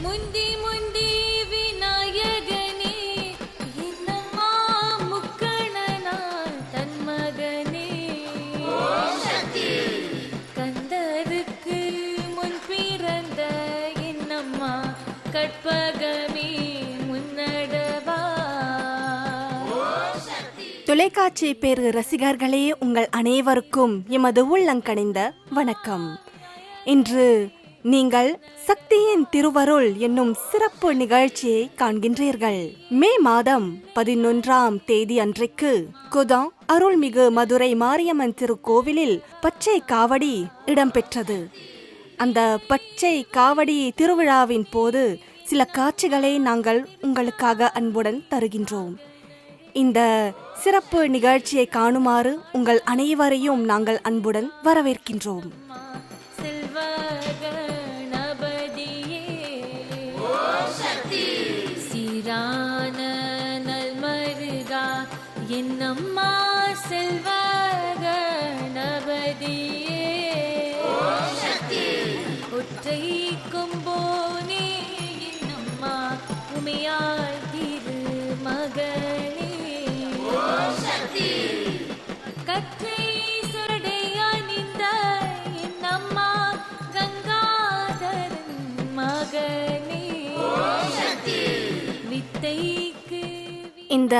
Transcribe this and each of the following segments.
முந்தி முந்தி விநாயகனே என்னம்மா முக்கணனாய் தன் மகனே கந்தருக்கு முன் பிறந்த என்னம்மா கற்பகமே முன்னடவா. தொலைக்காட்சி பேரு ரசிகர்களே, உங்கள் அனைவருக்கும் எமது உள்ளங்கனிந்த வணக்கம். இன்று நீங்கள் சக்தியின் திருவருள் என்னும் சிறப்பு நிகழ்ச்சியை காண்கின்றீர்கள். மே மாதம் 11ஆம் தேதி அன்றைக்கு குதம் அருள்மிகு மதுரை மாரியம்மன் திருக்கோவிலில் பச்சை காவடி இடம்பெற்றது. அந்த பச்சை காவடி திருவிழாவின் போது சில காட்சிகளை நாங்கள் உங்களுக்காக அன்புடன் தருகின்றோம். இந்த சிறப்பு நிகழ்ச்சியை காணுமாறு உங்கள் அனைவரையும் நாங்கள் அன்புடன் வரவேற்கின்றோம். சீரான நல்மருகா என்னம்மா செல்வ கணபதியே ஒற்றை கொம்போனே என்னம்மா உமையாள் திரு மகனே கற்றை சடையணிந்த என்னம்மா கங்காதரன் மகனே வித்தைக்கு. இந்த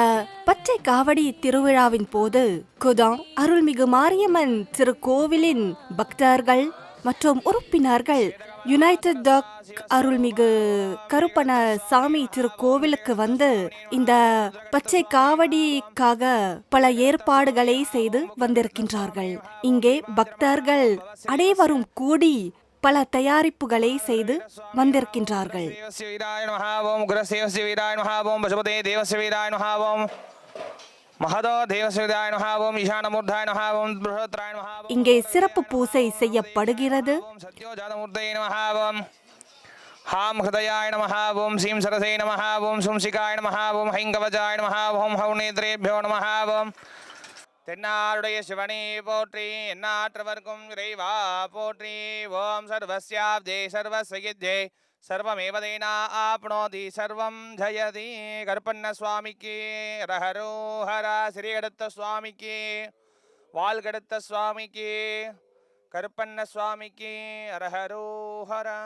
பச்சை காவடி திருவிழாவின் போது குதம் அருள்மிகு மாரியம்மன் திருக்கோவிலின் பக்தர்கள் மற்றும் உறுப்பினர்கள் யுனைடெட் டாக் அருள்மிகு கருப்பண சாமி திருக்கோவிலுக்கு வந்து இந்த பச்சை காவடிக்காக பல ஏற்பாடுகளை செய்து வந்திருக்கின்றார்கள். இங்கே பக்தர்கள் அனைவரும் கூடி பல தயாரிப்புகளை செய்து வந்திருக்கின்றார்கள். இங்கே சிறப்பு பூசை செய்யப்படுகிறது. ஹாம் ஹிருதயாய நமஹ ஓம் ஸ்ரீம் சரசே நமஹ ஓம் சும்சிகாய நமஹ ஓம் ஹைங்கவஜாய நமஹ ஓம் ஹௌநேத்ரேபியோ நமஹ ஓம் தென்னாருடைய சிவனே போற்றி, எந்நாட்டவர்க்கும் இறைவா போற்றி. ஓம் சர்வஸ்யாப்தே சர்வஸ்வயுத்யே சர்வமேவ தேனா ஆப்னோதி சர்வம் ஜயதி. கருப்பண்ண சுவாமிக்கு ரஹரோஹரா. சிறிகடுத்த சுவாமிக்கு, வால்கடுத்த சுவாமிக்கு, கருப்பண்ண சுவாமிக்கு ரஹரோஹரா.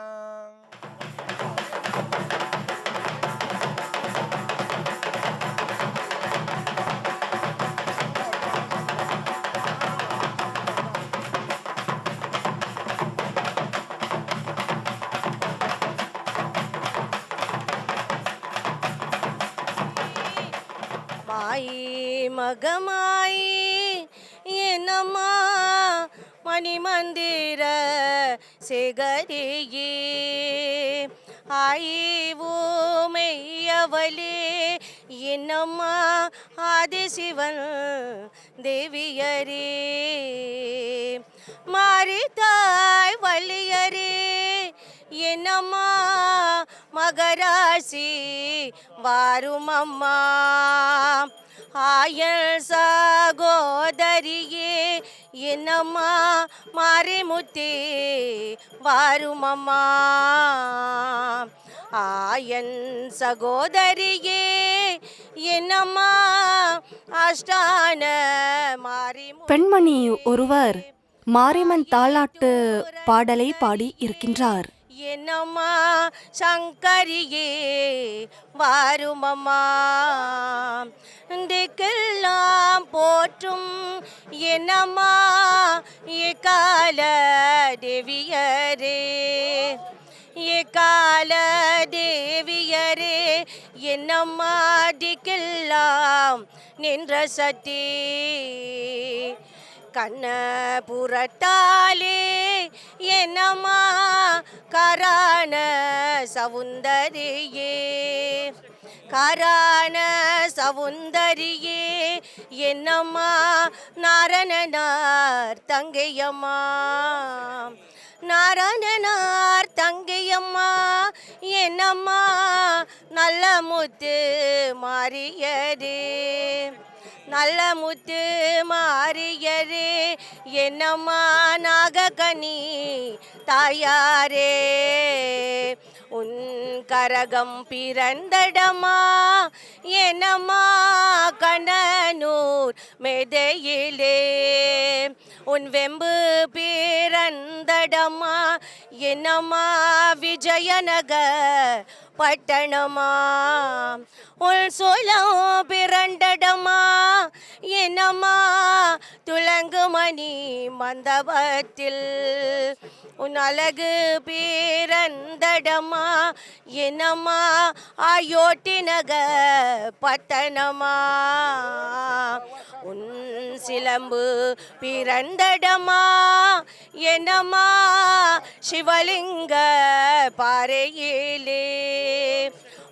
மகமாயி என்னம்மா மணிமந்திர சேகரியே ஆயிவோமெய்யவளே என்னம்மா ஆதிசிவன் தேவியரே மாரித்தாய் வள்ளியரே என்னம்மா மகராசி வாருமம்மா ஆயல் சகோதரியே என்னம்மா மாரிமுத்தே வாருமம்மா ஆயன் சகோதரியே என்னம்மா அஷ்டான மாரி. பெண்மணி ஒருவர் மாரியம்மன் தாலாட்டு பாடலை பாடி இருக்கின்றார். என்னம்மா சங்கரியே வாருமம்மா திக்கெல்லாம் போற்றும் என்னம்மா ஏகால தேவியரே ஏகால தேவியரே என்னம்மா திக்கெல்லாம் நின்ற சக்தி கண்ண புரட்டாலே என்னம்மா கரான சவுந்தரியே கரான சவுந்தரியே என்னம்மா நாரணனார் தங்கையம்மா நாரணனார் தங்கையம்மா என்னம்மா நல்ல முத்து மாறியதே நல்ல முத்து மாறியரே என்னம்மா நாககனி தாயாரே உன் கரகம் பிறந்தடமா என்னம்மா கண்ணனூர் மெதையிலே உன் வெம்பு பிறந்தடமா என்னம்மா விஜயநகர் பட்டணமா உன் சோளம் பிறண்டடமா என்னம்மா துலங்குமணி மண்டபத்தில் உன் அழகு பிறந்தடமா என்னம்மா அயோட்டி நகர் பட்டணமா உன் சிலம்பு பிறந்தடமா என்னம்மா சிவலிங்க பாறையிலே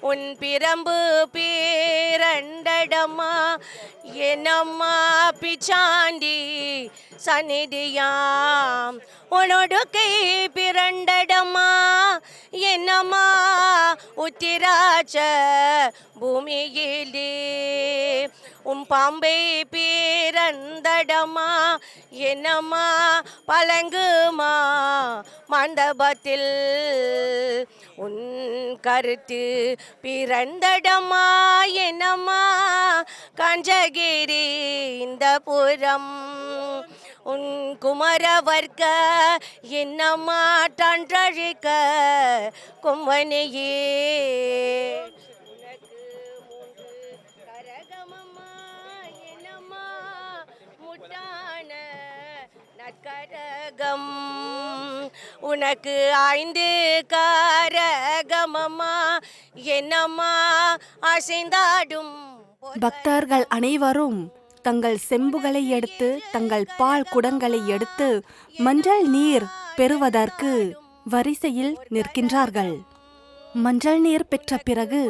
உன் பிரம்பு பேரண்டடமா என்னம்மா பிச்சாண்டி சந்நிதியாம் உன்னோடு கை பிறண்டடமா என்னம்மா உத்திராட்ச பூமியிலே உன் பாம்பை பேரந்தடமா என்னம்மா பழங்குமா மண்டபத்தில் உன் கருத்து பிறந்தடமா என்னம்மா காஞ்சகிரி இந்த புறம் உன் குமரவர்க்க என்னம்மா தன்றழிக்க கும்பனையே கரகம் உனக்கு 5 கரகமம்மா என்னம்மா அசைந்தாடும் பக்தர்கள் அனைவரும் தங்கள் செம்புகளை எடுத்து தங்கள் பால் குடங்களை எடுத்து மஞ்சள் நீர் பெறுவதற்கு வரிசையில் நிற்கின்றார்கள். மஞ்சள் நீர் பெற்ற பிறகு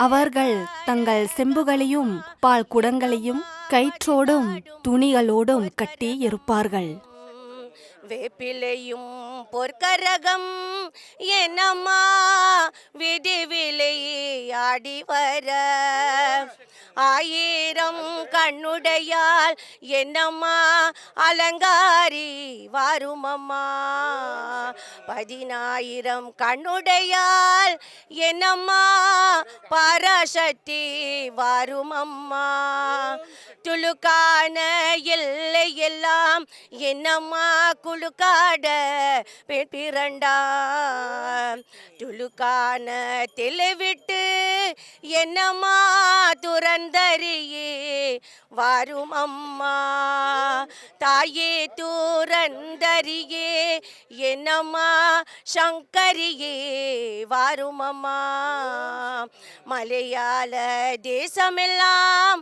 அவர்கள் தங்கள் செம்புகளையும் பால் குடங்களையும் கயிற்றோடும் துணிகளோடும் கட்டி இருப்பார்கள். வேப்பிலையும் பொற்கரகம் என்னம்மா விதிவிலை ஆடி வர 1000 கண்ணுடையால் என்னம்மா அலங்காரி வாருமம்மா 10000 கண்ணுடையால் என்னம்மா பராசக்தி வாருமம்மா துளுக்கான எல்லை எல்லாம் என்னம்மா குளுக்காட பிறண்டா துளுக்கான தெளிவிட்டு என்னம்மா துறந்தரியே வாரும் அம்மா தாயே துறந்தரியே என்னம்மா சங்கரியே வாரும் அம்மா மலையாள தேசமெல்லாம்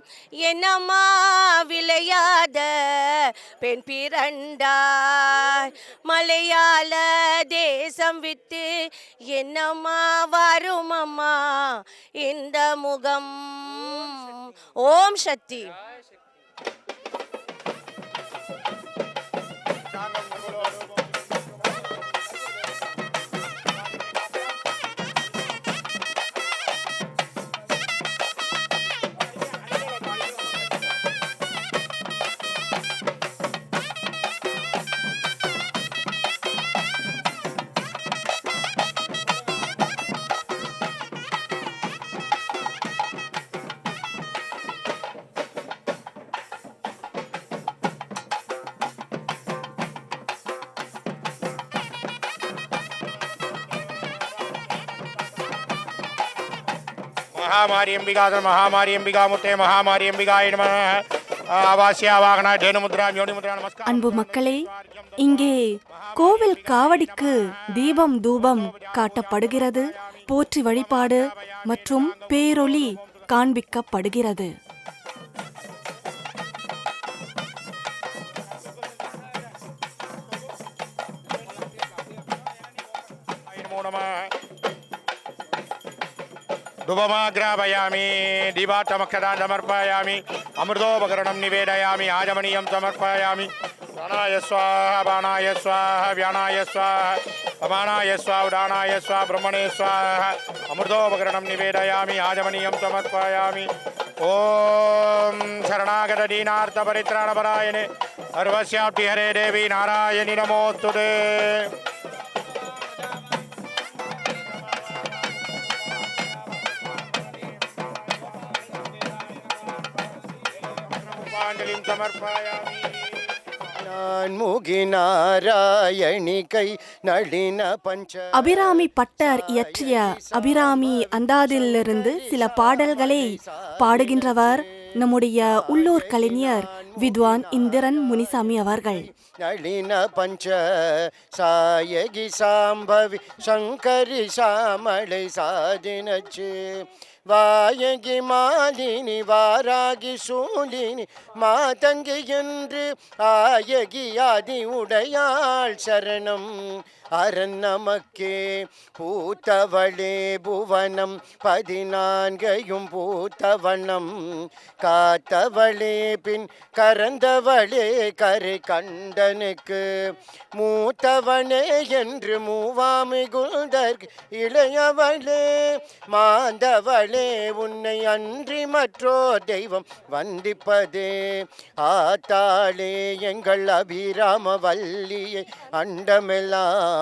என்னம்மா விளையாத பெண் பிறண்டாய் மலையாள தேசம் விட்டு என்னம்மா வரும் அம்மா இந்த முகம். ஓம் சக்தி. महामारी अंबिकाधर महामारी अंबिकामुते महामारी अंबिकाय नमः आवास्या वागना धेनु मुद्रा योनि मुद्रा नमस्कार. அன்பு மக்களே, இங்கே கோவில் காவடிக்கு தீபம் தூபம் காட்டப்படுகிறது. போற்றி வழிபாடு மற்றும் பேரொளி காண்பிக்கப்படுகிறது. धूपमाग्रापयामि दीपाटमक्षदान् समर्पयामि अमृतोपकरणं निवेदयामि आजमनीयं समर्पयामि प्राणाय स्वाहा बाणाय स्वाहा व्यानाय स्वाहा अपानाय स्वाहा उदानाय स्वाहा ब्रह्मणे स्वाहा अमृतोपकरणं निवेदयामि आजमनीयं समर्पयामि. ओम शरणागत दीनार्तपरित्राणपरायणे सर्वस्याप्ति हरे देवी नारायणि नमोस्तुते. समर्पयामि நான் முகிநாராயணிகை நளின பஞ்ச அபிராமி பட்டர் இயற்றிய அபிராமி அந்தாதிலிருந்து சில பாடல்களை பாடுகின்றவர் நம்முடைய உள்ளூர் கலைஞர் வித்வான் இந்திரன் முனிசாமி அவர்கள். நளின பஞ்ச சாயகி சாம்பவி சங்கரி சாமளை சாதினச்சு வாயகி மாலினி வாராகி சூலினி மாதங்கி என்று ஆயகி ஆதி உடையாள் சரணம் அரண் நமக்கே பூத்தவளே புவனம் 14 பூத்தவனம் காத்தவளே பின் கரந்தவளே கரை கண்டனுக்கு மூத்தவனே என்று மூவாமிகுதற்கு இளையவளே மாந்தவளே உன்னை அன்றி மற்றோ தெய்வம் வந்திப்பதே ஆத்தாளே எங்கள் அபிராம வல்லியை அண்டமெல்லாம்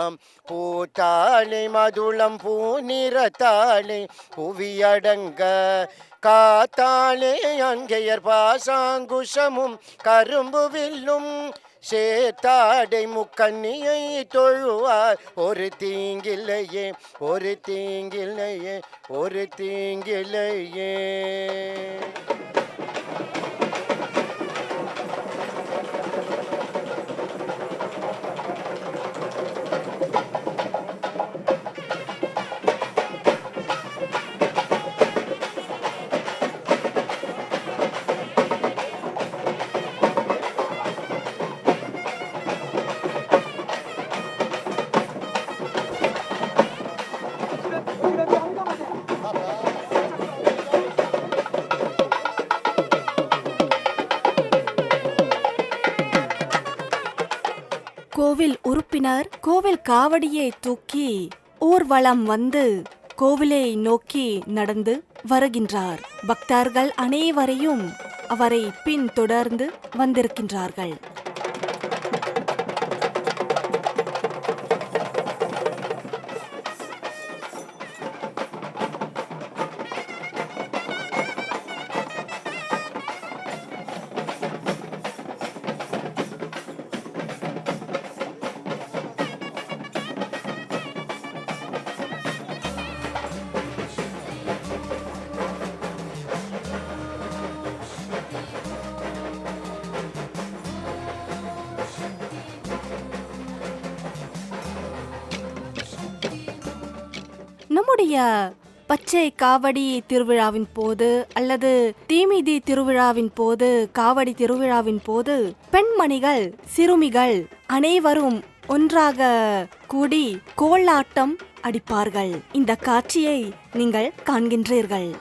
பூத்தாளே மதுளம் பூநிறத்தாளே புவியடங்க காத்தாளே அங்கையர் பாசாங்குஷமும் கரும்பு வில்லும் சேத்தாடை முக்கன்னியை தொழுவார் ஒரு தீங்கில்லையே ஒரு தீங்கில்லையே ஒரு தீங்கில்லையே. கோவில் உறுப்பினர் கோவில் காவடியை தூக்கி ஊர்வலம் வந்து கோவிலை நோக்கி நடந்து வருகின்றார். பக்தர்கள் அனைவரையும் அவரை பின்தொடர்ந்து வந்திருக்கின்றார்கள். நம்முடைய பச்சை காவடி திருவிழாவின் போது அல்லது தீமிதி திருவிழாவின் போது காவடி திருவிழாவின் போது பெண்மணிகள் சிறுமிகள் அனைவரும் ஒன்றாக கூடி கோலாட்டம் அடிப்பார்கள். இந்த காட்சியை நீங்கள் காண்கின்றீர்கள்.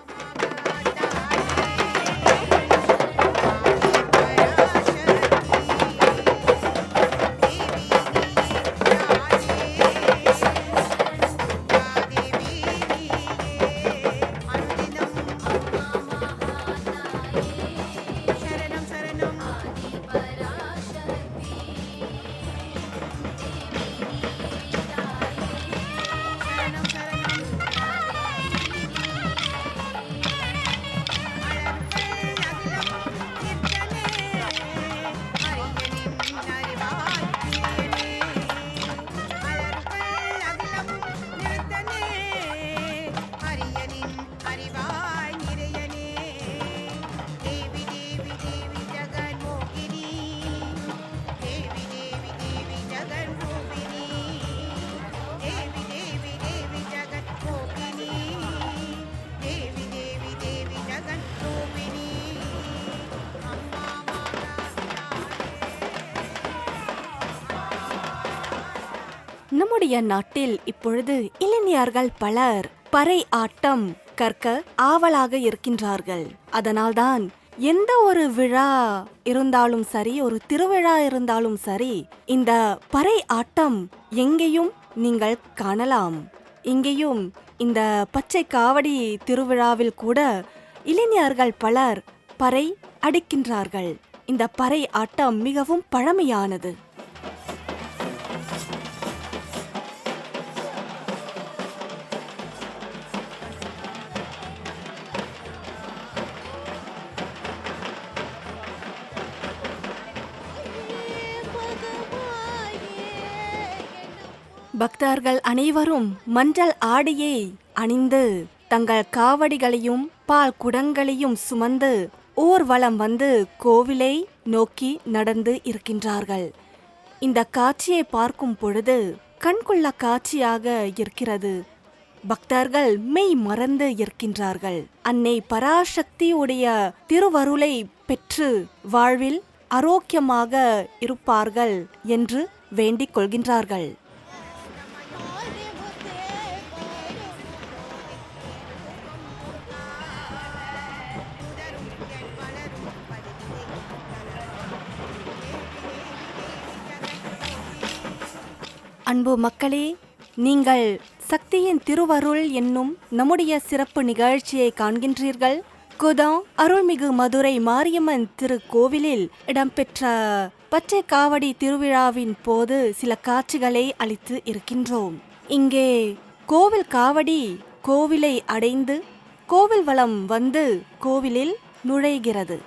நம்முடைய நாட்டில் இப்பொழுது இளைஞர்கள் பலர் பறை ஆட்டம் கற்க ஆவலாக இருக்கின்றார்கள். அதனால்தான் எந்த ஒரு விழா இருந்தாலும் சரி, ஒரு திருவிழா இருந்தாலும் சரி, இந்த பறை ஆட்டம் எங்கேயும் நீங்கள் காணலாம். இங்கேயும் இந்த பச்சை காவடி திருவிழாவில் கூட இளைஞர்கள் பலர் பறை அடிக்கின்றார்கள். இந்த பறை ஆட்டம் மிகவும் பழமையானது. பக்தர்கள் அனைவரும் மஞ்சள் ஆடையை அணிந்து தங்கள் காவடிகளையும் பால் குடங்களையும் சுமந்து ஊர்வலம் வந்து கோவிலை நோக்கி நடந்து இருக்கின்றார்கள். இந்த காட்சியை பார்க்கும் பொழுது கண்கொள்ள காட்சியாக இருக்கிறது. பக்தர்கள் மெய் மறந்து இருக்கின்றார்கள். அன்னை பராசக்தியுடைய திருவருளை பெற்று வாழ்வில் ஆரோக்கியமாக இருப்பார்கள் என்று வேண்டிக் கொள்கின்றார்கள். அன்பு மக்களே, நீங்கள் சக்தியின் திருவருள் என்னும் நம்முடைய சிறப்பு நிகழ்ச்சியை காண்கின்றீர்கள். குதம் அருள்மிகு மதுரை மாரியம்மன் திருக்கோவிலில் இடம்பெற்ற பச்சை காவடி திருவிழாவின் போது சில காட்சிகளை அளித்து இருக்கின்றோம். இங்கே கோவில் காவடி கோவிலை அடைந்து கோவில் வலம் வந்து கோவிலில் நுழைகிறது.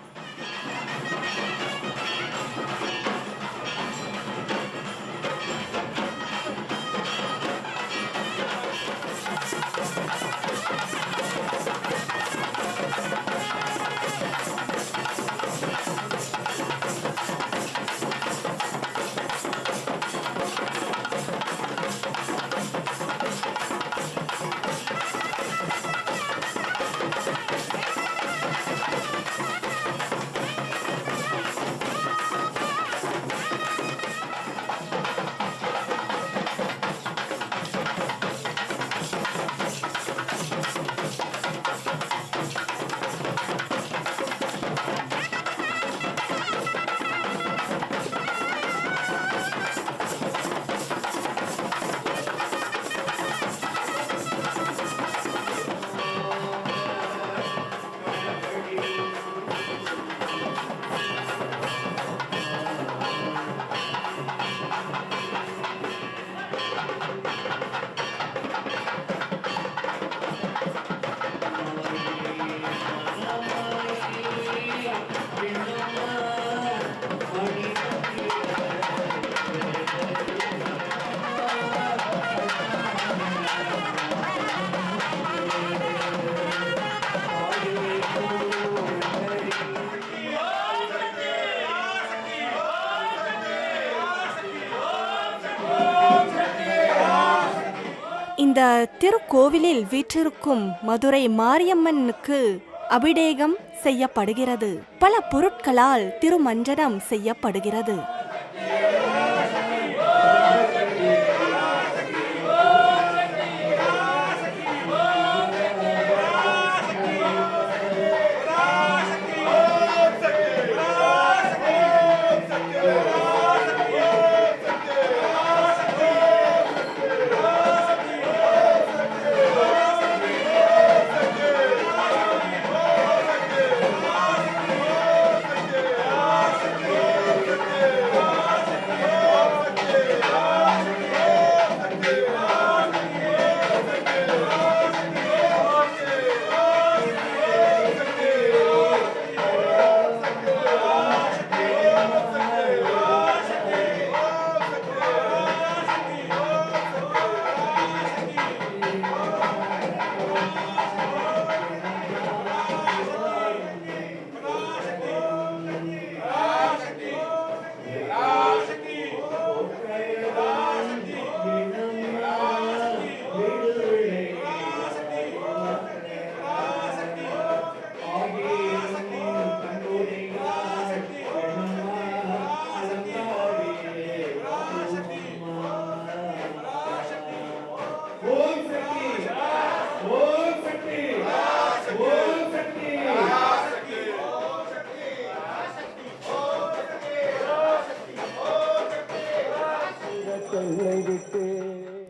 இந்த திருக்கோவிலில் வீற்றிருக்கும் மதுரை மாரியம்மனுக்கு அபிஷேகம் செய்யப்படுகிறது. பல பொருட்களால் திருமஞ்சனம் செய்யப்படுகிறது.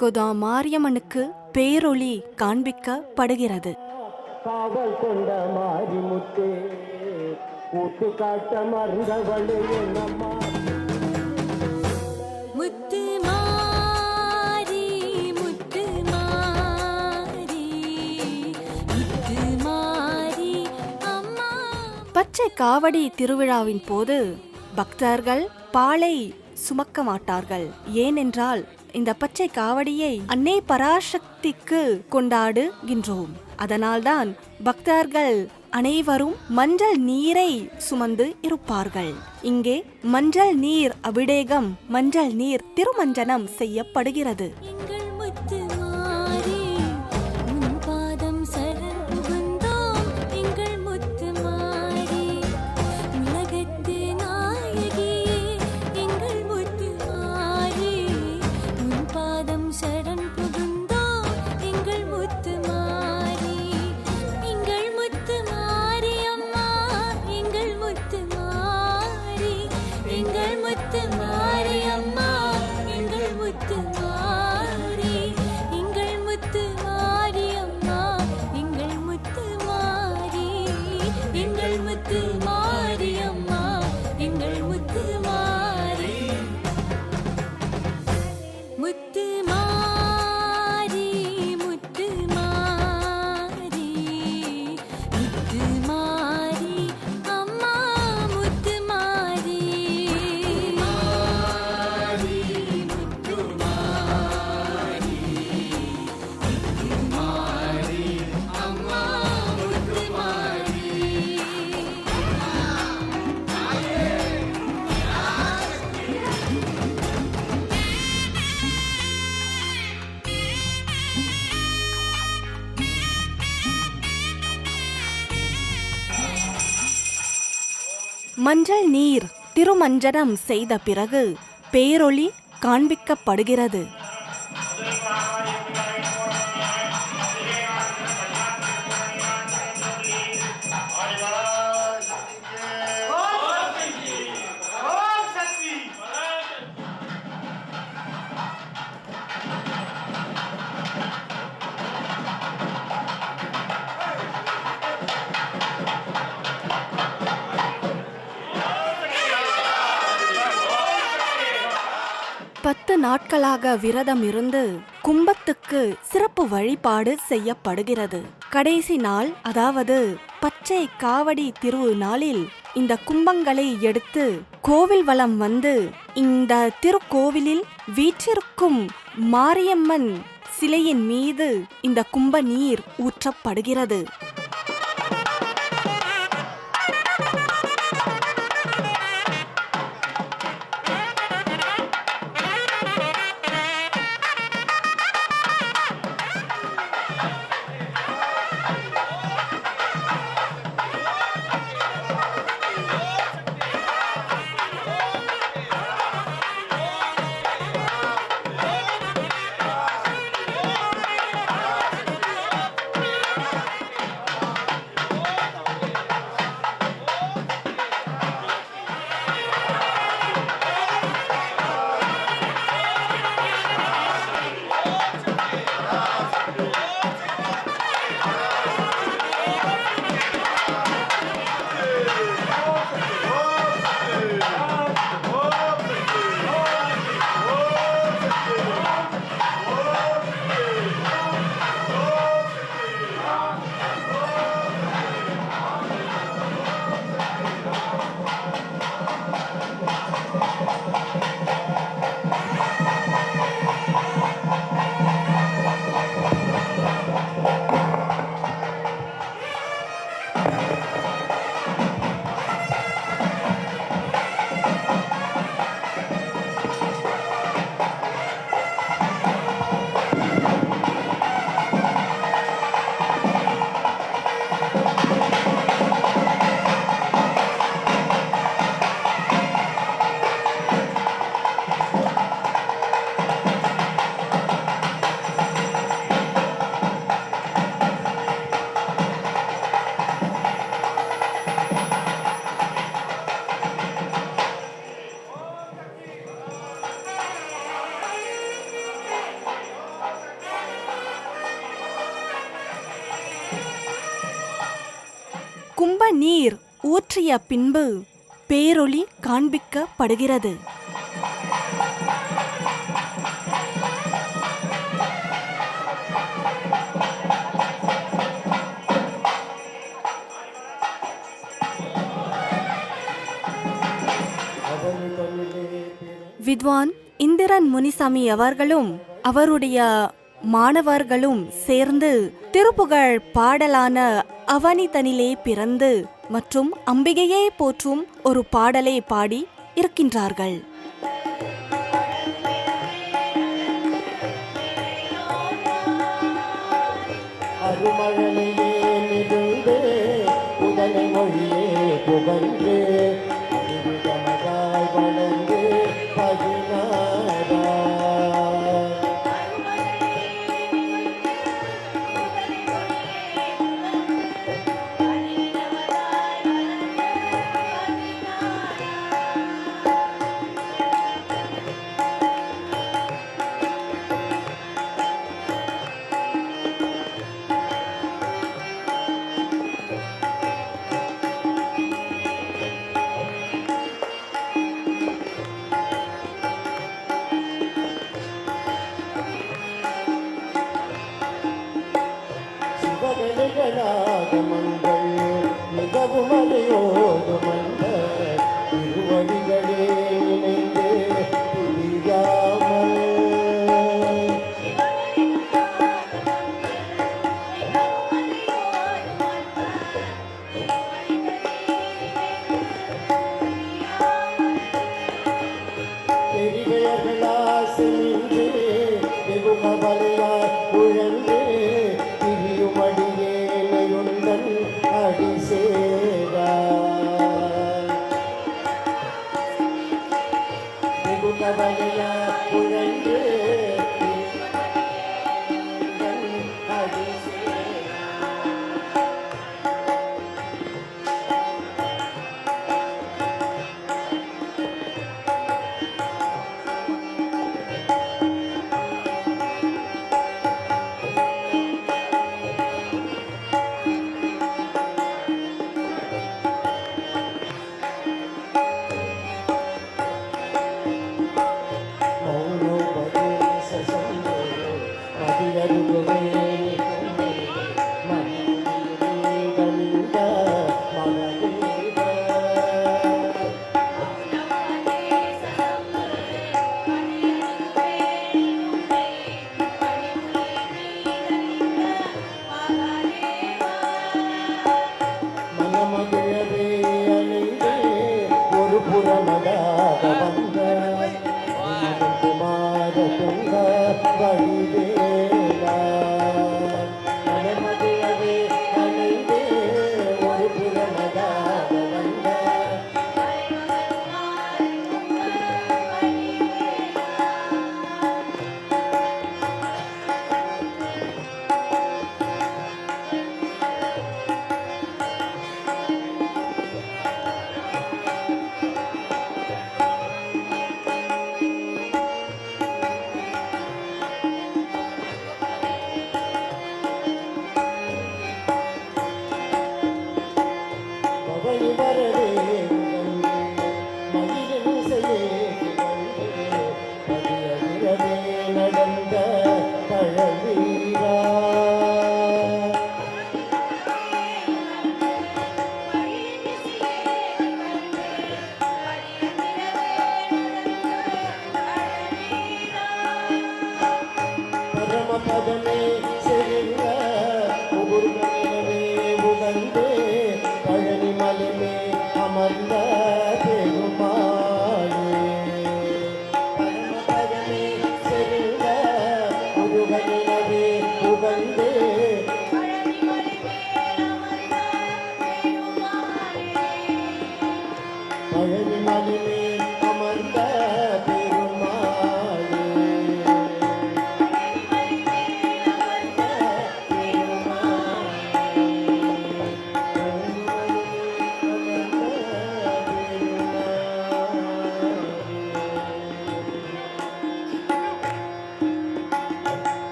குதா மாரியம்மனுக்கு பேரொளி காண்பிக்கப்படுகிறது. காவல் கொண்ட மாரிமுத்தே ஊத்து காட்ட மறந்தவளே என்னம்மா முத்து மாரி முத்து மாரி முத்து மாரி அம்மா. பச்சை காவடி திருவிழாவின் போது பக்தர்கள் பாலை சுமக்க மாட்டார்கள். ஏனென்றால் இந்த பச்சை காவடியை அன்னை பராசக்திக்கு கொண்டாடுகின்றோம். அதனால்தான் பக்தர்கள் அனைவரும் மஞ்சள் நீரை சுமந்து இருப்பார்கள். இங்கே மஞ்சள் நீர் அபிஷேகம், மஞ்சள் நீர் திருமஞ்சனம் செய்யப்படுகிறது. எங்கள் முத்து மாறி உன் பாதம் சரண் புகுந்தோம். எங்கள் முத்து மாறி உலகத்து நாயகியே. எங்கள் முத்து மாறி உன் பாதம் சரண் புகுந்தோம். எங்கள் முத்து மாறி, எங்கள் முத்து மாறி அம்மா. எங்கள் முத்து மாறி, எங்கள் முத்து மாறி அம்மா. எங்கள் முத்து மாறி, எங்கள் முத்து மாறி அம்மா. எங்கள் முத்து மாறி, எங்கள் முத்து மாறி அம்மா. எங்கள் முத்து மாறி, முத்து மாறி, முத்து மாறி, முத்து மாறி அம்மா. முத்து மாறி, மஞ்சள் நீர் திருமஞ்சனம் செய்த பிறகு பேரொளி காண்பிக்கப்படுகிறது. பத்து நாட்களாக விரதம் இருந்து கும்பத்துக்கு சிறப்பு வழிபாடு செய்யப்படுகிறது. கடைசி நாள், அதாவது பச்சை காவடி திருநாளில் இந்த கும்பங்களை எடுத்து கோவில் வலம் வந்து இந்த திருக்கோவிலில் வீற்றிருக்கும் மாரியம்மன் சிலையின் மீது இந்த கும்ப நீர் ஊற்றப்படுகிறது. கும்ப நீர் ஊற்றிய பின்பு பேரொளி காண்பிக்கப்படுகிறது. வித்வான் இந்திரன் முனிசாமி அவர்களும் அவருடைய மாணவர்களும் சேர்ந்து திருப்புகழ் பாடலான அவனிதனிலே பிறந்து மற்றும் அம்பிகையே போற்றும் ஒரு பாடலை பாடி இருக்கின்றார்கள். அருமழலையே மிகுந்து உதனை மொழியே புகழ்ந்து அருவிதமதாய் வளர்ந்து பதினாரா சிவகலைகளாகமங்கள் மிகவும் அலையோதுமந்த திருவடிகளே இணைந்து துதியாமல் பெரியவர்களாசினின்று வெகுமவலையாய் உழந்து திரியுமடியேனையுந்தன் அடி சேரா வெகுமவலையாய் உழந்து திரியுமடியேனையுந்தன் அடி சேரா மனமகிழவே அணிந்து ஒரு புறமதாக வந்த குமார துங்க வடிவேலா மனமகிழவே அணிந்து ஒரு புறமதாக வந்த பவனி வரவே உகந்து மகிழின் இசையே திகழ்ந்து பதியதிரவே நடந்த பழவீரா பரமபதமே செறிந்த முகுர்கனிலவே உகந்து பழனி மலைமே அமர்ந்த பெருமாளே பரமபதமே செறிந்த முகுர்கனிலவே உகந்து பழனி மலைமே அமர்ந்த பெருமாளே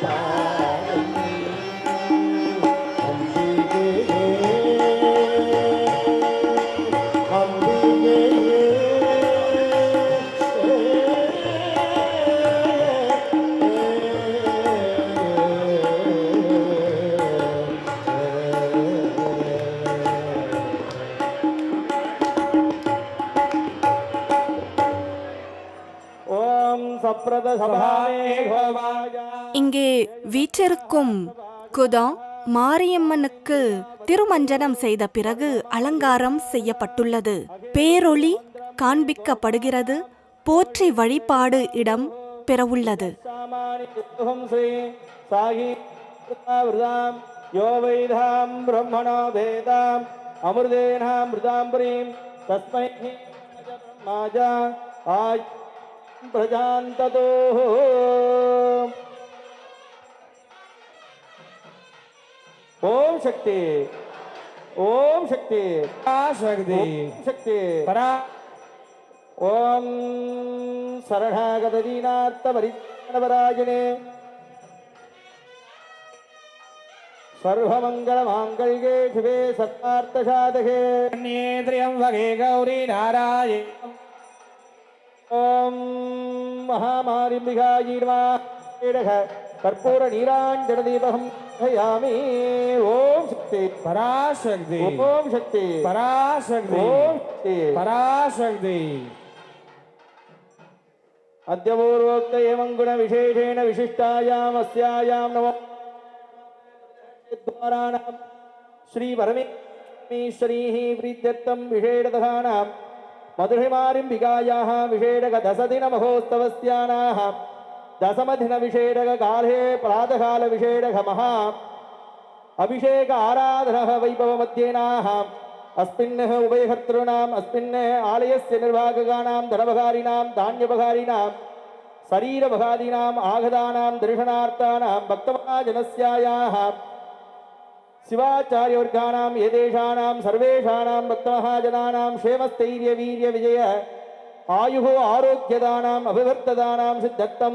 ஓம் சப்ரத சபாமே கோவாயா இங்கே வீற்றிருக்கும் குதா மாரியம்மனுக்கு திருமஞ்சனம் செய்த பிறகு அலங்காரம் செய்யப்பட்டுள்ளது. பேரொளி காண்பிக்கப்படுகிறது. போற்றி வழிபாடு இடம் பெறவுள்ளது. சாமானி யுத்தம் ஸ்ரீ சாகி விருதாம் யோ வைதாம் பிரம்மணோ வேதாம் அமிர்தேனாம் மிருதாம்பரீம் தஸ்மை பிரம்மாஜா ஆய் பிரஜாந்ததோ. ஓம் சக்தி ஓம் சக்தி சக்தி சக்தி பரா ஓம் சரணாகத தீனார்த்த பரிணவராஜனே சர்வமங்கள மாங்கல்யே சிவே சர்வார்த்த சாதகே திரியம்பகே கௌரி நாராய ஓம் மகாமாரிம்பிகாயி நமः கற்பூர நீராஞ்சன தீபகம் தயாமி. ஓம் சக்தி பராசக்தி ஓம் சக்தி பராசக்தி ஓம் சக்தி பராசக்தி. अद्य पूर्वोक्त एवं गुण विशेषेण विशिष्टायाम अस्यायाम नमो द्वाराणां श्री परमेश्वरीः प्रीत्यर्थं विशेषदधानां मधुरिमारिम्बिकायाः विशेषक दशदिन महोत्सवस्यानाः दशमदिन विशेषक काले प्रातःकाल विशेषक महा अभिषेक आराधनः वैभवमध्येनाः अस्मिन् उभयकर्तॄणाम् अस्मिन् आलयस्य निर्वाहकानां धनभगारिणां धान्यभगारिणां शरीरभगादीनाम् आगतानां दर्शनार्थानां भक्तमहाजनस्यायाः शिवाचार्यवर्गाणां एतेषाणां सर्वेषाणां भक्तमहाजनानां क्षेमस्थैर्यवीर्यविजय आयुः आरोग्यदानाम् अभिवर्धदानां सिद्ध्यर्थं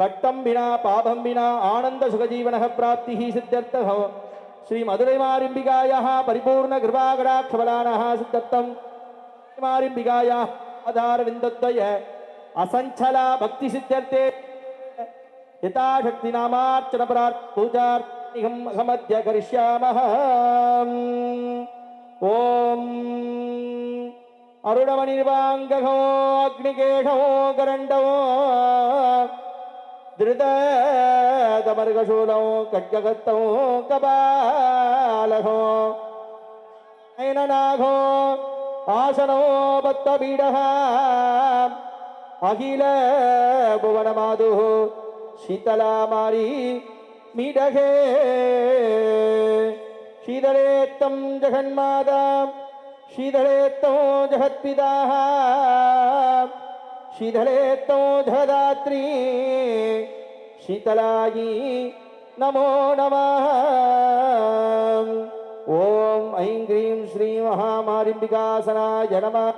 कट्टं विना पापं विना आनन्दसुखजीवनः प्राप्तिः सिद्ध्यर्थः श्री मधुरैमारिम्बिकायाः परिपूर्ण कृपाकटाक्षफलानाः सिद्धत्तं मारिम्बिकायाः आधारविन्दद्वय असञ्चला भक्तिसिद्ध्यर्थे यथाशक्तिनामार्चन पूजार्थम् अहमद्य करिष्यामः. ॐ अरुणमणिर्वाङ्गो अग्निकेशो करण्डो धृतमर्गशूलौ खड्गगतौ कपालहो नयननाघो आसनो बद्धपीडः अखिल भुवनमाधुः शीतलामारी मीडहे शीतलेत्तं जगन्माता शीतलेत्तो जगत्पिताः शीतलेत्तो जगदात्री शीतलायी नमो नमः. ओम ऐं ग्रीं श्री महामारिम्बिकासनाय नमः.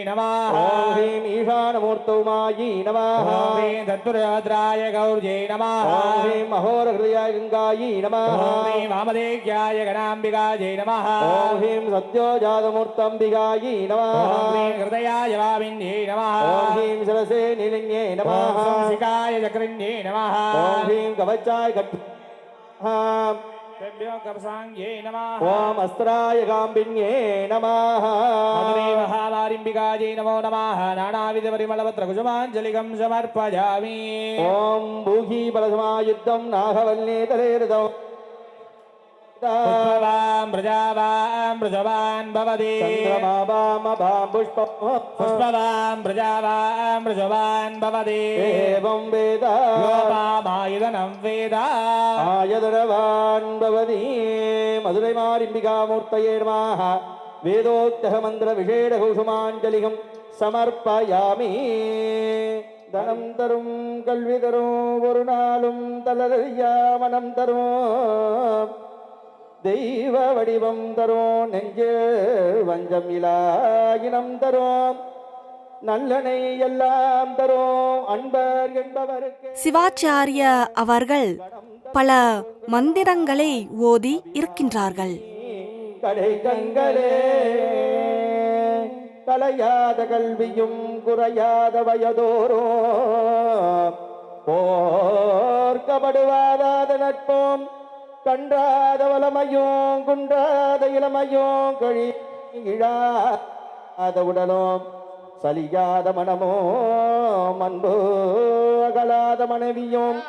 नमः ओम ह्रीं ईशानमूर्तौ मायी नमः. ओम ह्रीं दत्तुराद्राय गौर्यै नमः. ओम ह्रीं महोरहृदयाय गंगायै नमः. ओम ह्रीं वामदेव्याय गणाम्बिकायै नमः. ओम ह्रीं सद्योजातमूर्तम्बिकायै नमः. ओम ह्रीं हृदयाय वामिन्यै नमः. ओम ह्रीं सरसे नीलिन्ये नमः. ओम संसिकाय चक्रिण्ये नमः. ओम ह्रीं कवचाय तेभ्यो कवसाङ्ग्यै नमः. ओम अस्त्राय गाम्बिन्ये नमः. मधुरे महामारिम्बिकायै नमो नमः. नानाविधपरिमलपत्रकुसुमाञ्जलिकं समर्पयामि. ओम भूहि बलसमायुद्धं नागवल्लीतलेरदौ पुष्पवां प्रजावां प्रजवान् भवति. चन्द्रमावामभां पुष्पं पुष्पवां प्रजावां प्रजवान् भवति. एवं वेद योपामायुधनं वेद आयधनवान् भवति. मधुरैमारिम्बिकामूर्तये नमः. वेदोक्तः मन्त्रविशेषकुसुमाञ्जलिं समर्पयामि. தனம் தரும் கல்வி தரும் ஒரு நாளும் தளரியா மனம் தரும் தெய்வ வடிவம் தரும் நெஞ்சு வஞ்சம் இலாயினம் தரும் நல்லனை எல்லாம் தரும் அன்பர் என்பவருக்கு சிவாச்சாரிய அவர்கள் பல மந்திரங்களை ஓதி இருக்கின்றார்கள். கடை கண்களே கலையாத கல்வியும் குறையாத வயதோரோ போர்க்கப்படுவாதாத நட்போம் கன்றாத வளமையும் குன்றாத இளமையும் இழாத உடலும் சலியாத மனமோ அன்போ அகலாத மனைவியும்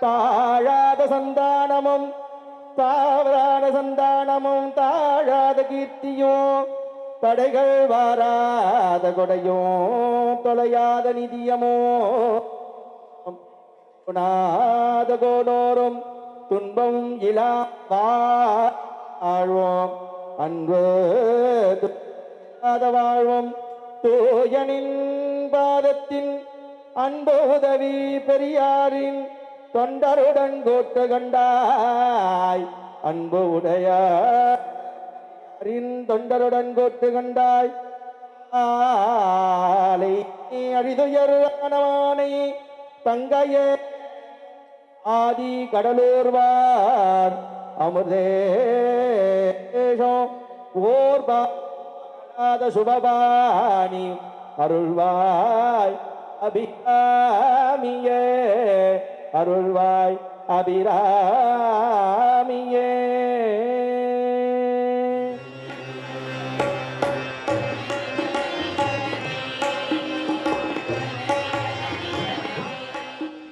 தாழாத சந்தானமும் தாவரான சந்தானமும் தாழாத கீர்த்தியும் தடைகள் வாராத கொடையும் தொலையாத நிதியமோ குணாத கோடோரும் துன்பம் இலா வாழ்வோம் அன்பு வாழ்வோம் தூயனின் பாதத்தின் அன்போதவி பெரியாரின் தொண்டருடன் கோட்டு கண்டாய் அன்பு உடையாரின் தொண்டருடன் கோட்டு கண்டாய் ஆலை அழிதுயர்வானவானை தங்கையே ஆதி கடலூர்வார் அமுதேஷம் ஓர்பாத சுபபாணி அருள்வாய் அபிராமியே அருள்வாய் அபிராமியே.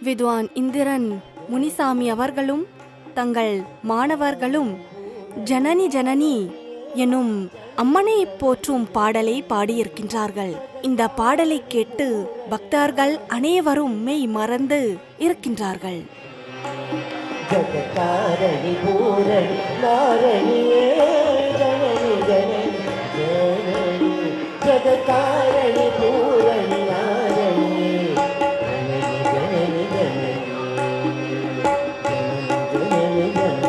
வித்வான் இந்திரன் முனிசாமி அவர்களும் தங்கள் மாணவர்களும் ஜனனி ஜனனி எனும் அம்மனை போற்றும் பாடலை பாடியிருக்கின்றார்கள். இந்த பாடலை கேட்டு பக்தர்கள் அனைவரும் மெய் மறந்து இருக்கின்றார்கள். ஜகதாரணி பூரணி நாரணியே ஜனனி ஜனனி ஜனனி ஜகதாரணி பூரணி நாரணியே ஜனனி ஜனனி ஜனனி ஜனனி ஜனனி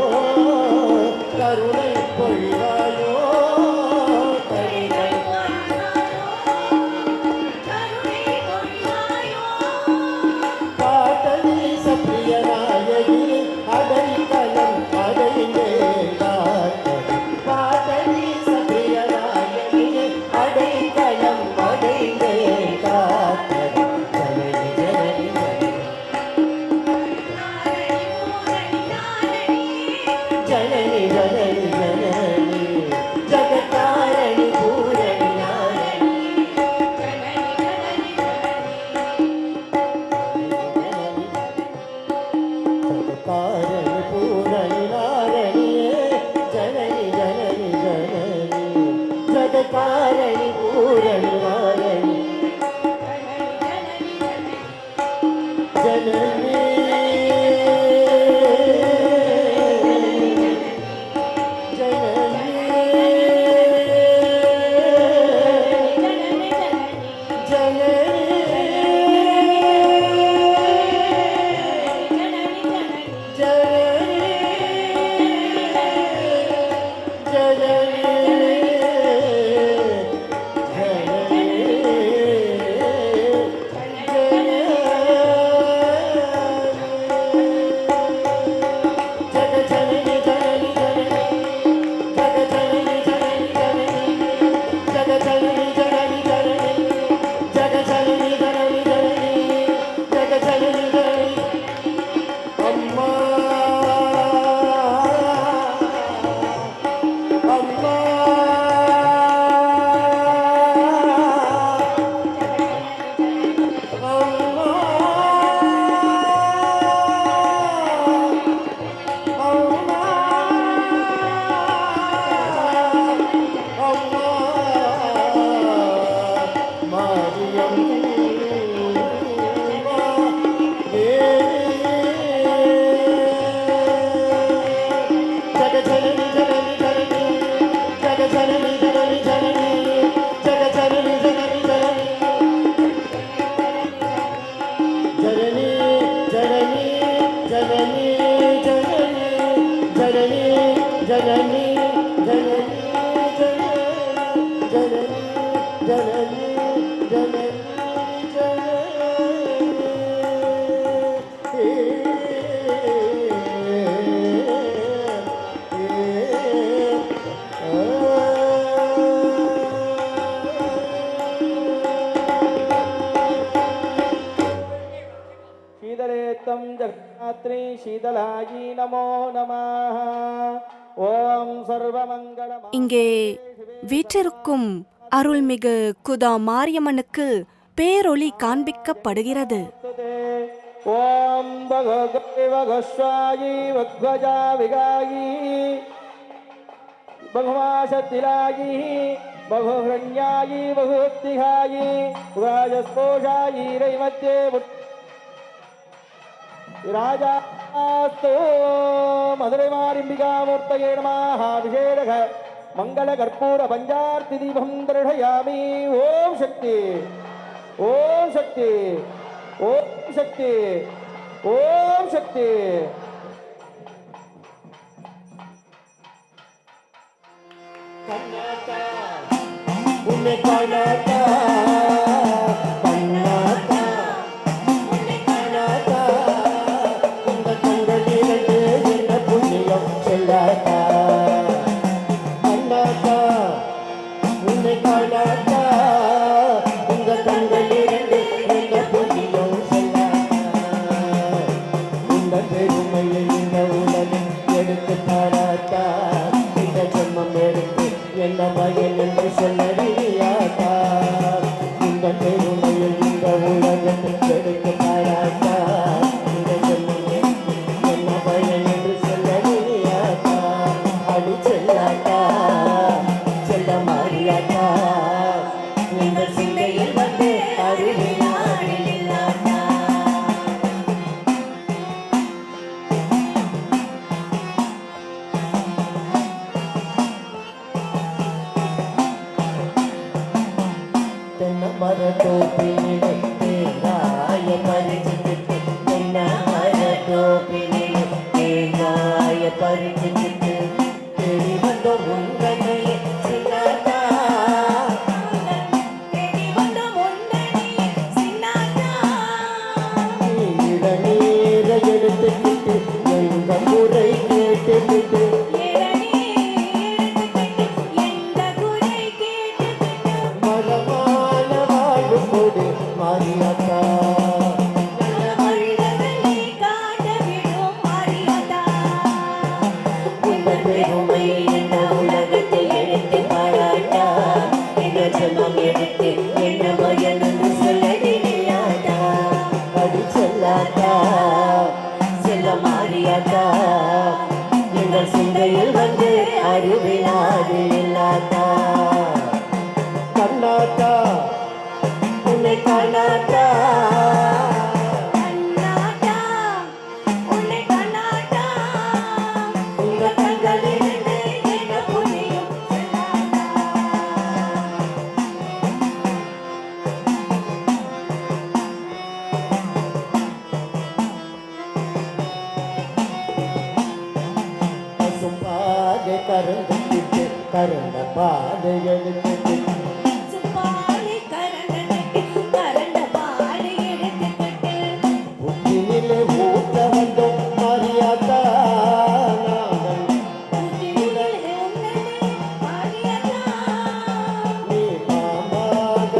Oh ஜகத்காரணி பூரணி நாரணி ஜனனி शीतलेत्तं जगन्नात्री शीतलायी नमो नमः ஓம் சர்வமங்கள இங்கே வீற்றிருக்கும் அருள்மிகு குதா மாரியம்மனுக்கு பேரொளி காண்பிக்கப்படுகிறது. ஓம் பகவஸ்வாயி வக்வஜா விகாயி பகுமாசத்திலாயி பகுஹ்ரண்யாயி பகுத்திகாயி ராஜஸ்போஷாயி ரைமத்யே ராஜாஸ்தோ மதுரை மாரிம்பிகாமூர்த்தயே நமः அபிஷேக மங்கள கற்பூர பஞ்சார்த்தி தீபம் தர்ஷயாமி. ஓம் சக்தி ஓம் சக்தி ஓம் சக்தி ஓம் சக்தி. கண்ணாத்தா உன்னை காணாத்தா கண்ணாத்தா உன்னை காணாத்தா உங்க கண்கள் இரண்டு என்ன புண்ணியம் செல்லாத்தா கண்ணாத்தா உன்னை காணாத்தா உங்க கண்கள் இரண்டு என்ன புண்ணியம் செல்லாத்தா உங்க பெருமையை இந்த உலகம் எடுத்து பாராத்தா இந்த ஜென்மம் எடுத்து என்ன பயன் என்று சொல்லறியாதா இந்த பெருமையில் இந்த உலகத்தில் எடுத்து பாராட்டா இந்த ஜென்மம் என்ன பயன் என்று சொல்லறியாதா அடி செல்லாட்டா செல்ல மாறியாட்டா இந்த சிந்தையில் வந்து அருவினாடில்லாட்டா தென்னை மரத்தோப்பினிலே தேங்காய பறிச்சுக்கிட்டு தென்னை மரத்தோப்பினிலே தேங்காய பறிச்சுக்கிட்டு தேடி வந்த உங்களையே சின்னாத்தா நீட நீர எடுத்துக்கிட்டு எங்க முறை கேட்டுக்கிட்டு மரமான வாழ்வு கொடு மாரியாத்தா உங்க பெருமையை இந்த உலகத்தில் எடுத்து பாராட்டா இந்த ஜென்மம் எடுத்து என்ன பயன் என்று சொல்லறியாதா அடி செல்லாத்தா செல்ல மாரியாத்தா எங்கள் சிந்தையில் வந்து அருவினாது இல்லாதா கரண்ட பாதை எடுத்து சுப்பாலி கரண்ட பாலி எடுத்துக்கிட்டு புத்தியிலே ஊட்ட வந்தோம் மாரியாத்தா நாங்கள் புத்தியிலே உன்னதே மாரியாத்தா நீ பாம்பாக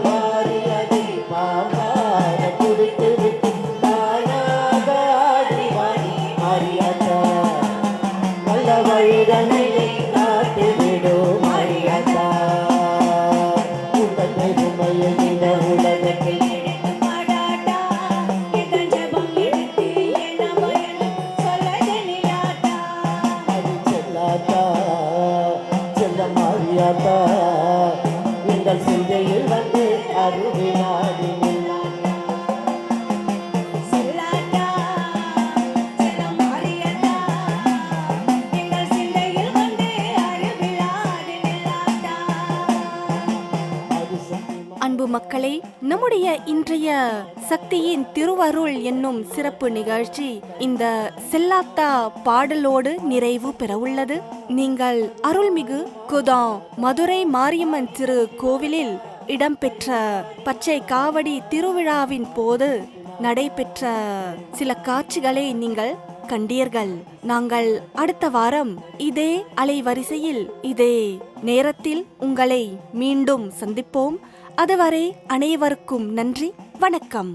மாறி அதை பாம்பாக குடித்து விட்டு தானாக ஆடி வாடி மாரியாத்தா நல்ல வழிதனையை காட்டி விடும் மாரியாத்தா உங்கள் பெருமையை இந்த உலகத்தில் எடுத்து பாடாட்டா இதன் ஜெபம் எடுத்து என்ன பயனும் சொல்லது நிலாட்டா அது செல்லாத்தா செல்ல மாரியாத்தா எங்கள் சிந்தையில் வந்து அருவினாடி செல்லாட்டா செல்ல மாறியாட்டா எங்கள் சிந்தையில் வந்து அருவிழாடி நிலாட்டா அது சக்தி அன்பு மக்களே, நம்முடைய இன்றைய சக்தியின் திருவருள் என்னும் சிறப்பு நிகழ்ச்சி இந்த செல்லாத்தா பாடலோடு நிறைவு பெறவுள்ளது. நீங்கள் அருள்மிகு குதாம் மதுரை மாரியம்மன் திரு கோவிலில் இடம்பெற்ற பச்சை காவடி திருவிழாவின் போது நடைபெற்ற சில காட்சிகளை நீங்கள் கண்டீர்கள். நாங்கள் அடுத்த வாரம் இதே அலைவரிசையில் இதே நேரத்தில் உங்களை மீண்டும் சந்திப்போம். அதுவரை அனைவருக்கும் நன்றி, வணக்கம்.